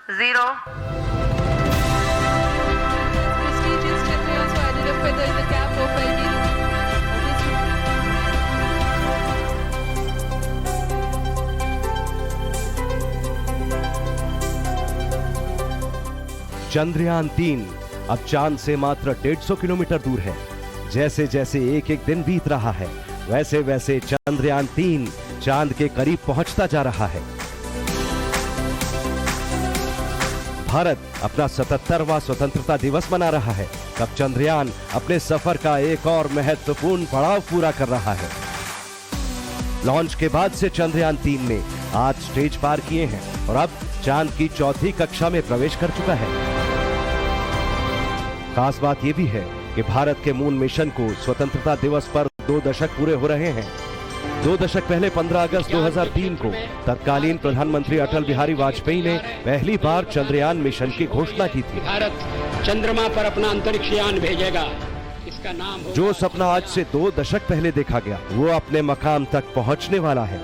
0. Prestigious Chandrayaan so added a feather in the cap of LV. Chandrayaan 3 अब चांद से मात्र 150 किलोमीटर दूर है। जैसे जैसे एक एक दिन बीत रहा है, वैसे वैसे चंद्रयान 3 चांद के करीब पहुंचता जा रहा है। भारत अपना 77वां स्वतंत्रता दिवस मना रहा है, तब चंद्रयान अपने सफर का एक और महत्वपूर्ण पड़ाव पूरा कर रहा है। लॉन्च के बाद से चंद्रयान 3 ने आज स्टेज पार किए हैं और अब चांद की चौथी कक्षा में प्रवेश कर चुका है। खास बात यह भी है कि भारत के मून मिशन को स्वतंत्रता दिवस पर 2 दशक पूरे हो रहे हैं। 2 दशक पहले 15 अगस्त 2003 को तत्कालीन प्रधानमंत्री अटल बिहारी वाजपेयी ने पहली बार चंद्रयान मिशन की घोषणा की थी। भारत चंद्रमा पर अपना अंतरिक्ष यान भेजेगा। इसका नाम जो सपना आज से 2 दशक पहले देखा गया, वो अपने मकाम तक पहुंचने वाला है।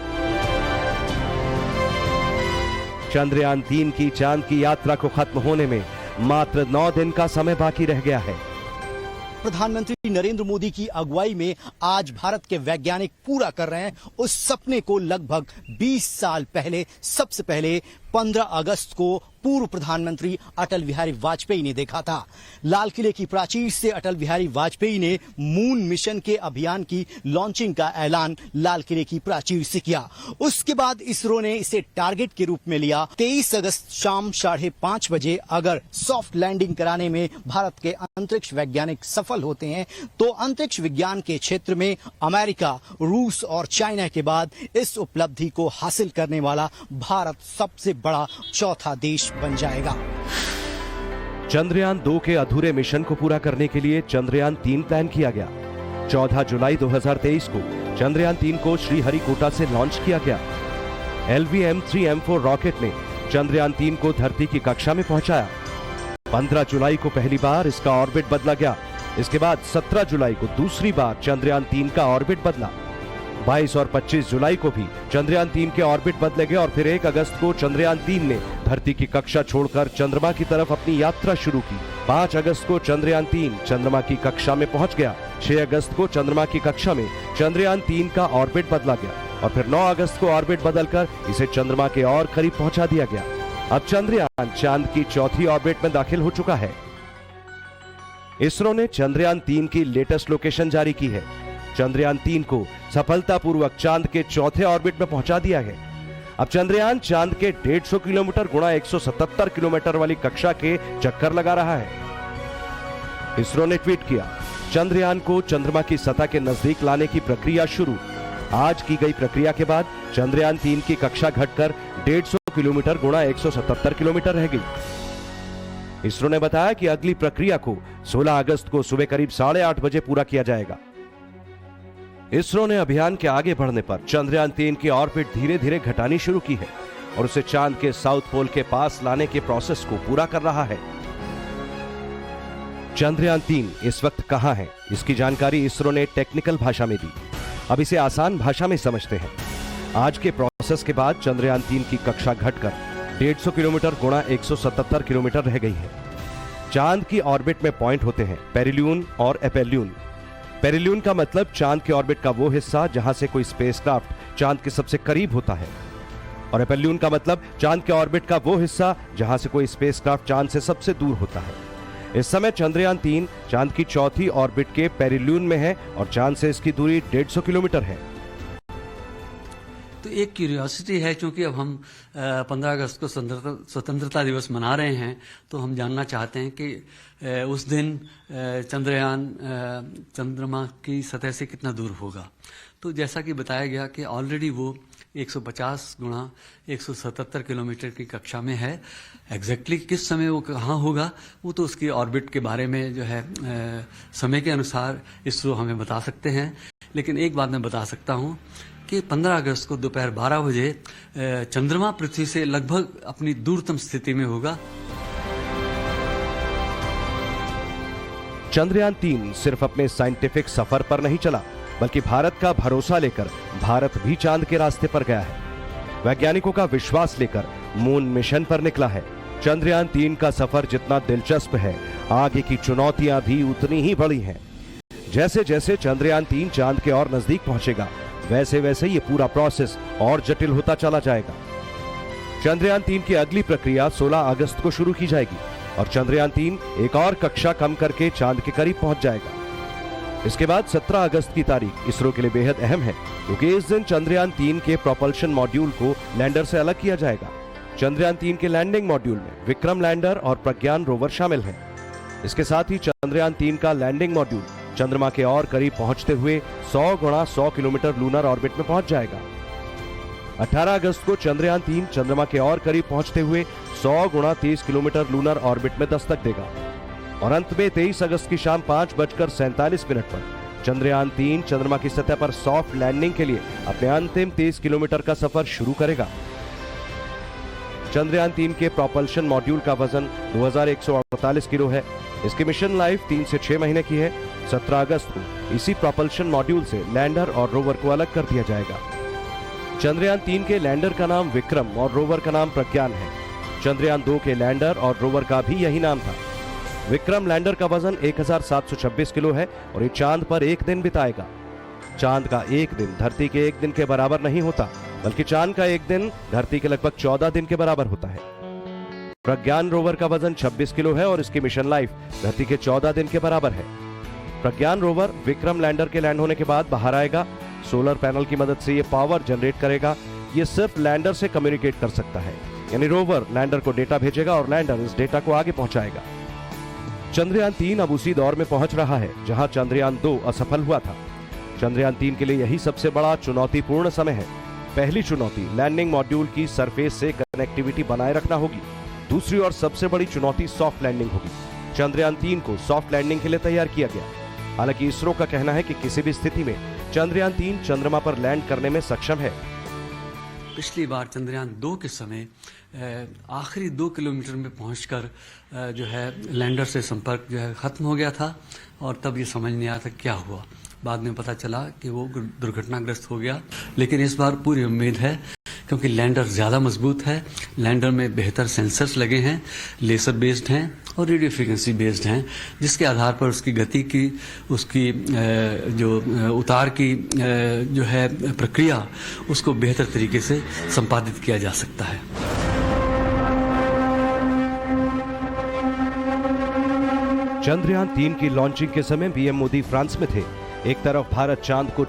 चंद्रयान 3 की चांद की यात्रा को खत्म होने में मात्र 9 दिन का समय बाकी रह गया है। प्रधानमंत्री नरेंद्र मोदी की अगुवाई में आज भारत के वैज्ञानिक पूरा कर रहे हैं उस सपने को लगभग 20 साल पहले, सबसे पहले 15 अगस्त को पूर्व प्रधानमंत्री अटल बिहारी वाजपेयी ने देखा था। लाल किले की प्राचीर से अटल बिहारी वाजपेयी ने मून मिशन के अभियान की लॉन्चिंग का ऐलान लाल किले की प्राचीर से किया। उसके बाद इसरो ने इसे टारगेट के रूप में लिया। 23 अगस्त शाम 5:30 बजे अगर सॉफ्ट लैंडिंग कराने में भारत के अंतरिक्ष वैज्ञानिक सफल होते हैं तो अंतरिक्ष विज्ञान के क्षेत्र में अमेरिका, रूस और चाइना के बाद इस उपलब्धि को हासिल करने वाला भारत सबसे बड़ा चौथा देश बन जाएगा। चंद्रयान 2 के अधूरे मिशन को पूरा करने के लिए चंद्रयान 3 प्लान किया गया। 14 जुलाई 2023 को चंद्रयान 3 को श्रीहरिकोटा से लॉन्च किया गया। LV-M3-M4 रॉकेट ने चंद्रयान 3 को धरती की कक्षा में पहुंचाया। 15 जुलाई को पहली बार इसका ऑर्बिट बदला गया। इसके बाद 17 जुलाई को दूसरी बार चंद्रयान 3 का ऑर्बिट बदला। 22 और 25 जुलाई को भी चंद्रयान 3 के ऑर्बिट बदले गए और फिर 1 अगस्त को चंद्रयान 3 ने धरती की कक्षा छोड़कर चंद्रमा की तरफ अपनी यात्रा शुरू की। 5 अगस्त को चंद्रयान 3 चंद्रमा की कक्षा में पहुंच गया। 6 अगस्त को चंद्रमा की कक्षा में चंद्रयान 3 का ऑर्बिट बदला गया और फिर 9 अगस्त को ऑर्बिट बदलकर इसे चंद्रमा के और करीब पहुंचा दिया गया। अब चंद्रयान चांद की चौथी ऑर्बिट में दाखिल हो चुका है। इसरो ने चंद्रयान 3 की लेटेस्ट लोकेशन जारी की है। चंद्रयान 3 को सफलतापूर्वक चांद के चौथे ऑर्बिट में पहुंचा दिया है। अब चंद्रयान चांद के 150 किलोमीटर गुणा 177 किलोमीटर वाली कक्षा के चक्कर लगा रहा है। इसरो ने ट्वीट किया, चंद्रयान को चंद्रमा की सतह के नजदीक लाने की प्रक्रिया शुरू। आज की गई प्रक्रिया के बाद चंद्रयान 3 की कक्षा घटकर 150 किलोमीटर गुणा 177 किलोमीटर रह गई। इसरो ने बताया कि अगली प्रक्रिया को 16 अगस्त को सुबह करीब 8:30 बजे पूरा किया जाएगा। इसरो ने अभियान के आगे बढ़ने पर चंद्रयान 3 की ऑर्बिट धीरे धीरे घटानी शुरू की है और उसे चांद के साउथ पोल के पास लाने के प्रोसेस को पूरा कर रहा है। चंद्रयान 3 इस वक्त कहां है, इसकी जानकारी इसरो ने टेक्निकल भाषा में दी। अब इसे आसान भाषा में समझते हैं। आज के प्रोसेस के बाद चंद्रयान 3 की कक्षा घटकर 150 किलोमीटर गुणा 177 किलोमीटर रह गई है। चांद की ऑर्बिट में पॉइंट होते हैं पेरिल्यून और एपेल्यून। पेरिल्यून का मतलब चांद के ऑर्बिट का वो हिस्सा जहां से कोई स्पेसक्राफ्ट चांद के सबसे करीब होता है और एपेल्यून का मतलब चांद के ऑर्बिट का वो हिस्सा जहां से कोई स्पेसक्राफ्ट चांद से सबसे दूर होता है। इस समय चंद्रयान 3 चांद की चौथी ऑर्बिट के पेरिल्यून में है और चांद से इसकी दूरी 150 किलोमीटर है। तो एक क्यूरियोसिटी है, क्योंकि अब हम 15 अगस्त को स्वतंत्रता दिवस मना रहे हैं, तो हम जानना चाहते हैं कि उस दिन चंद्रयान चंद्रमा की सतह से कितना दूर होगा। तो जैसा कि बताया गया कि ऑलरेडी वो 150 गुणा 177 किलोमीटर की कक्षा में है। एग्जैक्टली किस समय वो कहाँ होगा, वो तो उसकी ऑर्बिट के बारे में जो है समय के अनुसार इसरो हमें बता सकते हैं। लेकिन एक बात मैं बता सकता हूँ कि 15 अगस्त को दोपहर 12 बजे चंद्रमा पृथ्वी से लगभग अपनी दूरतम स्थिति में होगा। चंद्रयान 3 सिर्फ अपने साइंटिफिक सफर पर नहीं चला, बल्कि भारत का भरोसा लेकर भारत भी चांद के रास्ते पर गया है। वैज्ञानिकों का विश्वास लेकर मून मिशन पर निकला है चंद्रयान 3 का सफर जितना दिलचस्प है, आगे की चुनौतियां भी उतनी ही बड़ी हैं। जैसे जैसे चंद्रयान 3 चांद के और नजदीक पहुंचेगा, वैसे वैसे ये पूरा प्रोसेस और जटिल होता चला जाएगा। चंद्रयान 3 की अगली प्रक्रिया 16 अगस्त को शुरू की जाएगी और चंद्रयान 3 एक और कक्षा कम करके चांद के करीब पहुंच जाएगा। इसके बाद 17 अगस्त की तारीख इसरो के लिए बेहद अहम है, क्योंकि इस दिन चंद्रयान 3 के प्रोपल्शन मॉड्यूल को लैंडर से अलग किया जाएगा। चंद्रयान 3 के लैंडिंग मॉड्यूल में विक्रम लैंडर और प्रज्ञान रोवर शामिल हैं। इसके साथ ही चंद्रयान 3 का लैंडिंग मॉड्यूल चंद्रमा के और करीब पहुंचते हुए 100 गुणा 100 किलोमीटर लूनर ऑर्बिट में पहुंच जाएगा। 18 अगस्त को चंद्रयान 3 चंद्रमा के और करीब पहुंचते हुए 100 गुणा 30 किलोमीटर लूनर ऑर्बिट में दस्तक देगा और अंत में 23 अगस्त की शाम 5:47 पर चंद्रयान 3 चंद्रमा की सतह पर सॉफ्ट लैंडिंग के लिए अपने अंतिम 30 किलोमीटर का सफर शुरू करेगा। चंद्रयान 3 के प्रोपल्शन मॉड्यूल का वजन 2148 किलो है। इसकी मिशन लाइफ 3 से 6 महीने की है। 17 अगस्त को इसी प्रोपल्शन मॉड्यूल से लैंडर और रोवर को अलग कर दिया जाएगा। चंद्रयान 3 के लैंडर का नाम विक्रम और रोवर का नाम प्रज्ञान है। चंद्रयान 2 के लैंडर और रोवर का भी यही नाम था। विक्रम लैंडर का वजन 1726 किलो है और ये चांद पर एक दिन बिताएगा। चांद का एक दिन धरती के एक दिन के बराबर नहीं होता, बल्कि चांद का एक दिन धरती के लगभग 14 दिन के बराबर होता है। प्रज्ञान रोवर का वजन 26 किलो है और इसकी मिशन लाइफ धरती के 14 दिन के बराबर है। प्रज्ञान रोवर विक्रम लैंडर के लैंड होने के बाद बाहर आएगा। सोलर पैनल की मदद से ये पावर जनरेट करेगा। ये सिर्फ लैंडर से कम्युनिकेट कर सकता है, यानी रोवर लैंडर को डेटा भेजेगा और लैंडर इस डेटा को आगे पहुंचाएगा। चंद्रयान 3 अब उसी दौर में पहुंच रहा है जहां चंद्रयान 2 असफल हुआ था। चंद्रयान 3 के लिए यही सबसे बड़ा चुनौतीपूर्ण समय है। पहली चुनौती लैंडिंग मॉड्यूल की सरफेस से कनेक्टिविटी बनाए रखना होगी। दूसरी और सबसे बड़ी चुनौती सॉफ्ट लैंडिंग होगी। चंद्रयान 3 को सॉफ्ट लैंडिंग के लिए तैयार किया गया। हालांकि इसरो का कहना है कि किसी भी स्थिति में चंद्रयान 3 चंद्रमा पर लैंड करने में सक्षम है। पिछली बार चंद्रयान 2 के समय आखिरी 2 किलोमीटर में पहुंचकर जो है लैंडर से संपर्क जो है खत्म हो गया था और तब ये समझ नहीं आया था क्या हुआ। बाद में पता चला कि वो दुर्घटनाग्रस्त हो गया। लेकिन इस बार पूरी उम्मीद है, क्योंकि लैंडर ज़्यादा मजबूत है। लैंडर में बेहतर सेंसर्स लगे हैं, लेसर बेस्ड हैं और रेडियो फ्रीक्वेंसी बेस्ड हैं, जिसके आधार पर उसकी गति की, उसकी जो उतार की जो है प्रक्रिया, उसको बेहतर तरीके से संपादित किया जा सकता है। चंद्रयान 3 की लॉन्चिंग के समय पीएम मोदी फ्रांस में थे। एक तरफ भारत चांद को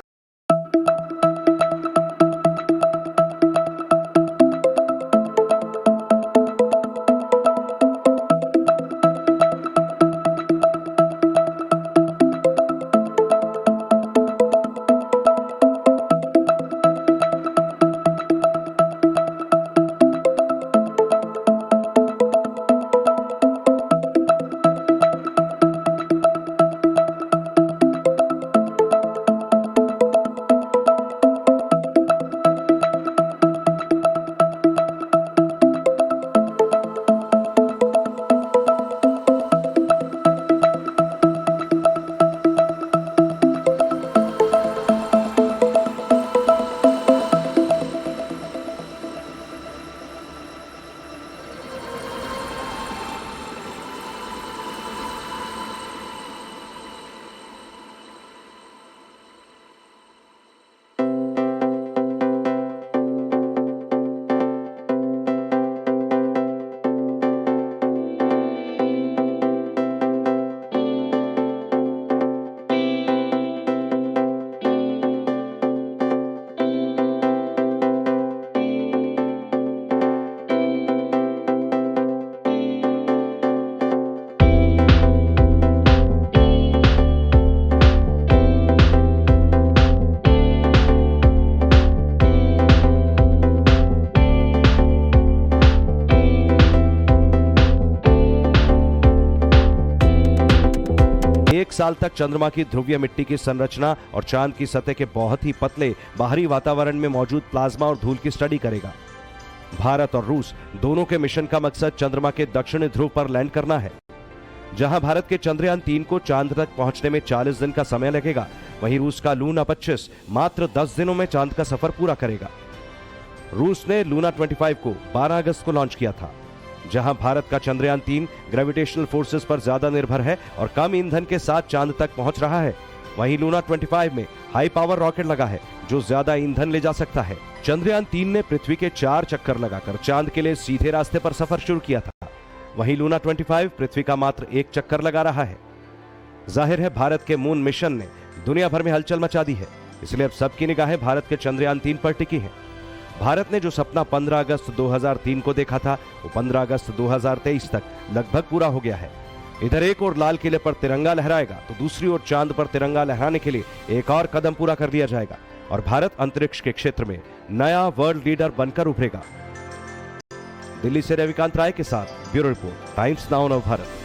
एक साल तक चंद्रमा की ध्रुवीय मिट्टी की संरचना और चांद की सतह के बहुत ही पतले बाहरी वातावरण में मौजूद प्लाज्मा और धूल की स्टडी करेगा। भारत और रूस दोनों के मिशन का मकसद चंद्रमा के दक्षिणी ध्रुव पर लैंड करना है। जहां भारत के चंद्रयान 3 को चांद तक पहुंचने में 40 दिन का समय लगेगा, वहीं रूस का लूना 25 मात्र 10 दिनों में चांद का सफर पूरा करेगा। रूस ने लूना 25 को 12 अगस्त को लॉन्च किया था। जहां भारत का चंद्रयान 3 ग्रेविटेशनल फोर्सेस पर ज्यादा निर्भर है और कम ईंधन के साथ चांद तक पहुंच रहा है। वहीं लूना 25 में हाई पावर रॉकेट लगा है जो ज्यादा ईंधन ले जा सकता है। चंद्रयान 3 ने पृथ्वी के 4 चक्कर लगाकर चांद के लिए सीधे रास्ते पर सफर शुरू किया था। वहीं लूना 25 पृथ्वी का मात्र 1 चक्कर लगा रहा है। जाहिर है भारत के मून मिशन ने दुनिया भर में हलचल मचा दी है, इसलिए अब सबकी निगाहें भारत के चंद्रयान 3 पर टिकी हैं। भारत ने जो सपना 15 अगस्त 2003 को देखा था वो 15 अगस्त 2023 तक लगभग पूरा हो गया है। इधर एक और लाल किले पर तिरंगा लहराएगा तो दूसरी ओर चांद पर तिरंगा लहराने के लिए एक और कदम पूरा कर दिया जाएगा और भारत अंतरिक्ष के क्षेत्र में नया वर्ल्ड लीडर बनकर उभरेगा। दिल्ली से रविकांत राय के साथ ब्यूरो रिपोर्ट, टाइम्स नाउ नव भारत।